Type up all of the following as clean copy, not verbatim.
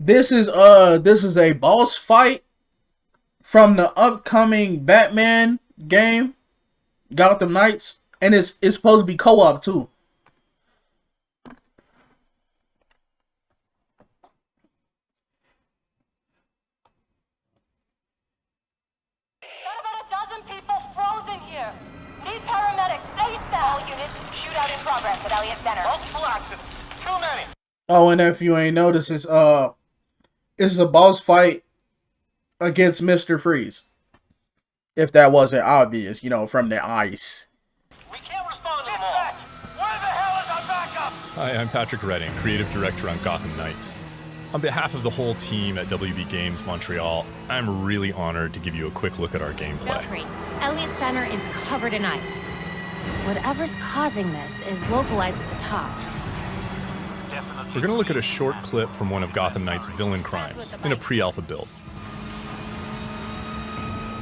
This is a boss fight from the upcoming Batman game, Gotham Knights, and it's supposed to be co-op too. Got about a dozen people frozen here. Need paramedics ASAP. All units, shootout in progress at Elliott Center. Multiple accidents. Too many. Oh, and if you ain't noticed, it's a boss fight against Mr.Freeze. If that wasn't obvious, you know, from the ice. We can't respond to them all. Where the hell is our backup? Hi, I'm Patrick Redding, Creative Director on Gotham Knights. On behalf of the whole team at WB Games Montreal, I'm really honored to give you a quick look at our gameplay. Feel free. Elliott Center is covered in ice. Whatever's causing this is localized at the top. We're going to look at a short clip from one of Gotham Knights' villain crimes in a pre-alpha build.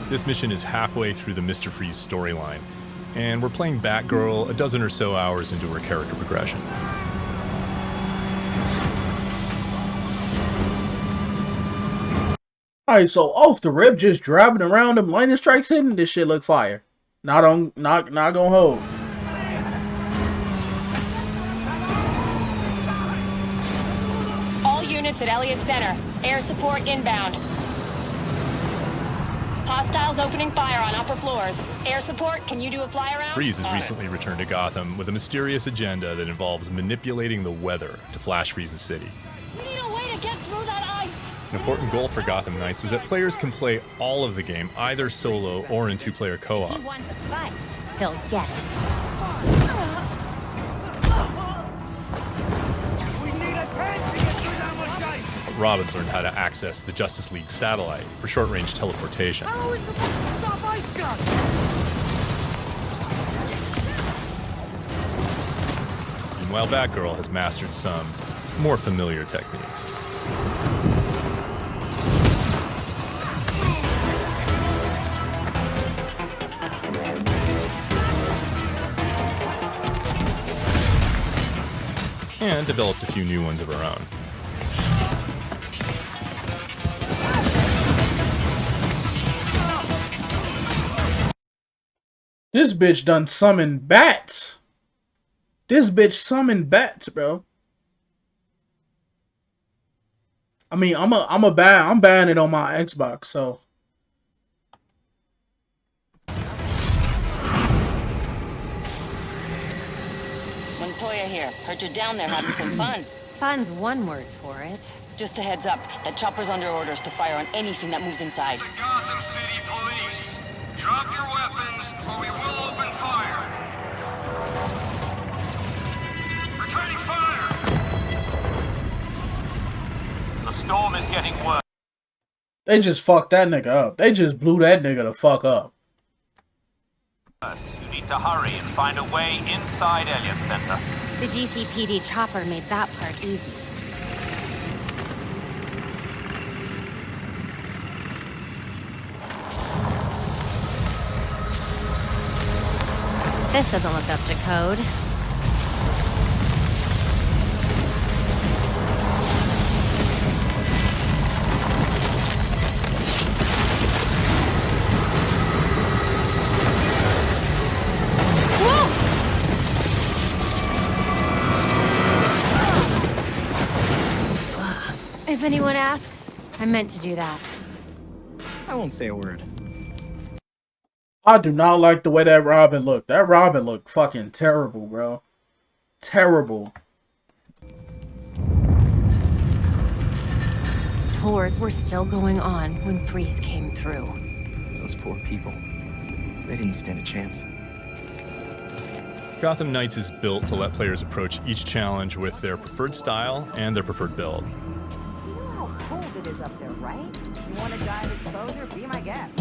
This mission is halfway through the Mr.Freeze storyline, and we're playing Batgirl a dozen or so hours into her character progression. Alright, so off the rip, just driving around them lightning strikes hitting, this shit look fire. Not gonna hold. All units at Elliott Center. Air support inbound. Hostiles opening fire on upper floors. Air support, can you do a fly around? Freeze has recently returned to Gotham with a mysterious agenda that involves manipulating the weather to flash freeze the city. We need a way to get through that ice. An important goal for Gotham Knights was that players can play all of the game, either solo or in two-player co-op. If he wants a fight, he'll get it. We need a tank to get through that much ice. Robin's learned how to access the Justice League satellite for short-range teleportation. How are we supposed to stop ice guns? Meanwhile, Batgirl has mastered some more familiar techniques. And developed a few new ones of her own. This bitch done summoned bats. This bitch summoned bats, bro. I mean, I'm banning it on my Xbox, so. Montoya here. Heard you're down there having some fun. Fun's one word for it. Just a heads up, that chopper's under orders to fire on anything that moves inside. The Gotham City Police. Drop your weapons, or we will open fire. Returning fire! The storm is getting worse. They just fucked that nigga up. They just blew that nigga the fuck up. You need to hurry and find a way inside Elliott Center. The GCPD chopper made that part easy. This doesn't look up to code. If anyone asks, I meant to do that. I won't say a word. I do not like the way that Robin looked. That Robin looked fucking terrible, bro. Terrible. Tours were still going on when Freeze came through. Those poor people. They didn't stand a chance. Gotham Knights is built to let players approach each challenge with their preferred style and their preferred build. You know how cold it is up there, right? You want to die of exposure? Be my guest.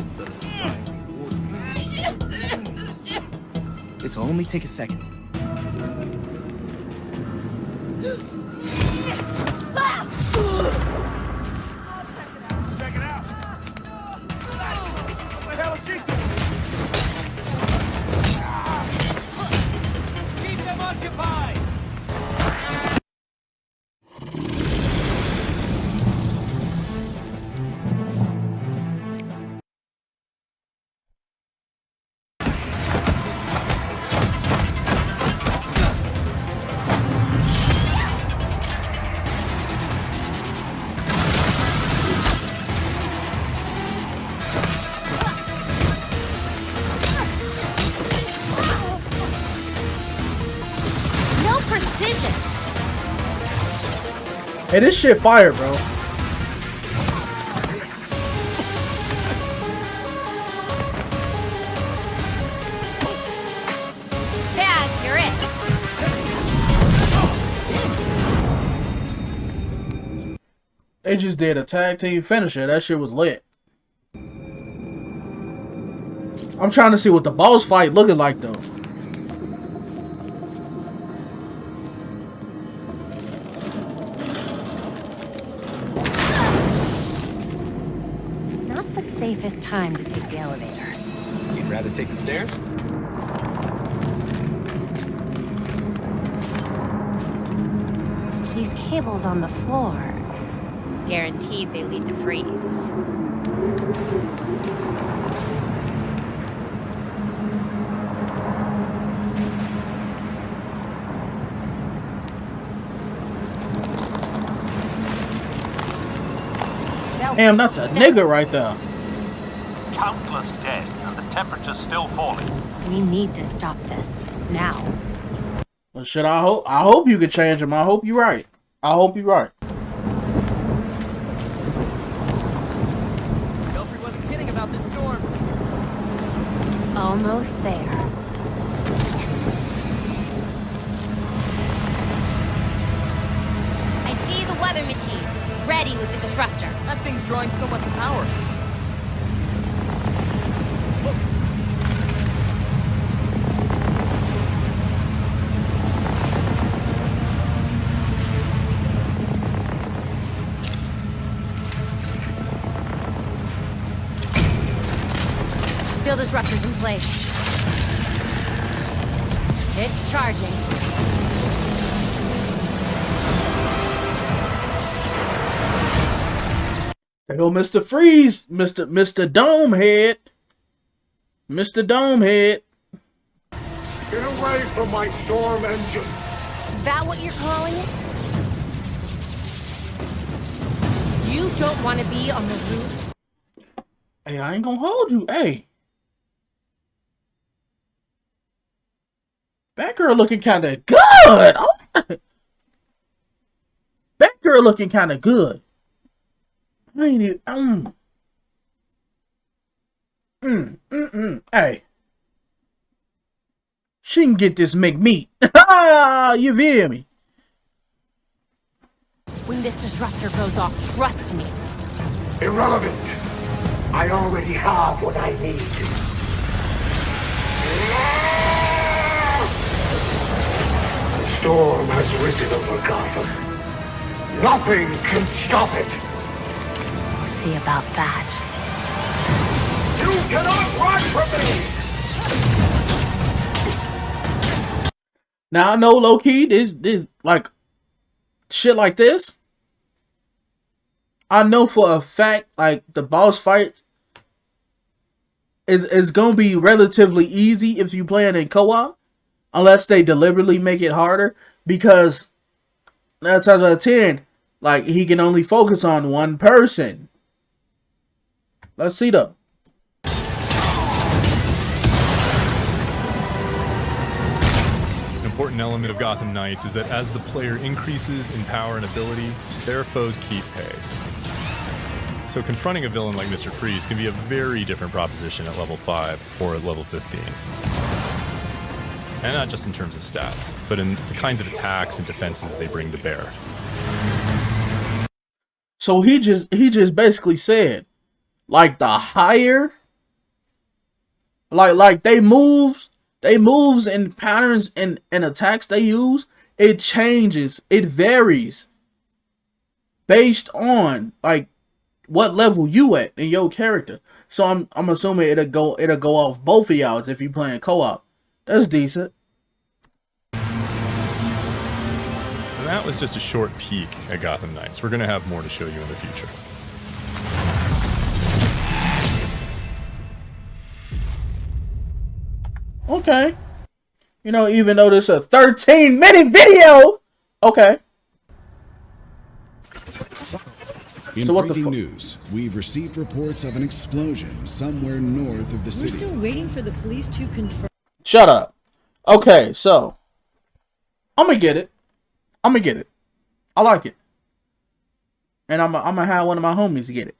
This will only take a second. Check it out. What the hell is she doing? Keep them occupied. Hey, this shit fire, bro. Tag, you're it. They just did a tag team finisher. That shit was lit. I'm trying to see what the boss fight looking like, though. Not the safest time to take the elevator. You'd rather take the stairs? These cables on the floor. Guaranteed they lead to Freeze. Damn, that's a nigga right there. Countless dead, and the temperature's still falling. We need to stop this now. Well, shit, I hope you can change him. I hope you're right. I hope you're right. Belfry wasn't kidding about this storm. Almost there. I see the weather machine. Ready with the disruptor. That thing's drawing so much power. Field disruptors in place. It's charging. There go Mr. Freeze, Mr. Domehead. Mr. Domehead. Get away from my storm engine! Is that what you're calling it? You don't want to be on the roof? Hey, I ain't gonna hold you. Hey. Batgirl looking kind of good. Oh. Batgirl looking kind of good. I ain't even, Hey. She can get this McMeat. You feel me? When this disruptor goes off, trust me. Irrelevant! I already have what I need. The storm has risen over Gotham. Nothing can stop it! We'll see about that. You cannot run from me! Now I know low key, this like shit like this. I know for a fact, like the boss fight is gonna be relatively easy if you play it in co-op, unless they deliberately make it harder. Because 9 times out of 10, like he can only focus on one person. Let's see though. Important element of Gotham Knights is that as the player increases in power and ability, their foes keep pace. So confronting a villain like Mr. Freeze can be a very different proposition at level 5 or at level 15. And not just in terms of stats, but in the kinds of attacks and defenses they bring to bear. So he just basically said, like the higher, like they moves and patterns and attacks they use, it changes, it varies based on like what level you at in your character. So I'm assuming it'll go off both of y'all if you playing co-op. That's decent. And that was just a short peek at Gotham Knights. We're going to have more to show you in the future. Okay. You know, even though this is a 13-minute video. Okay. In So what the breaking news, we've received reports of an explosion somewhere north of the city. We're still waiting for the police to confirm. Shut up. Okay, so I'm gonna get it. I like it. and I'm gonna have one of my homies get it.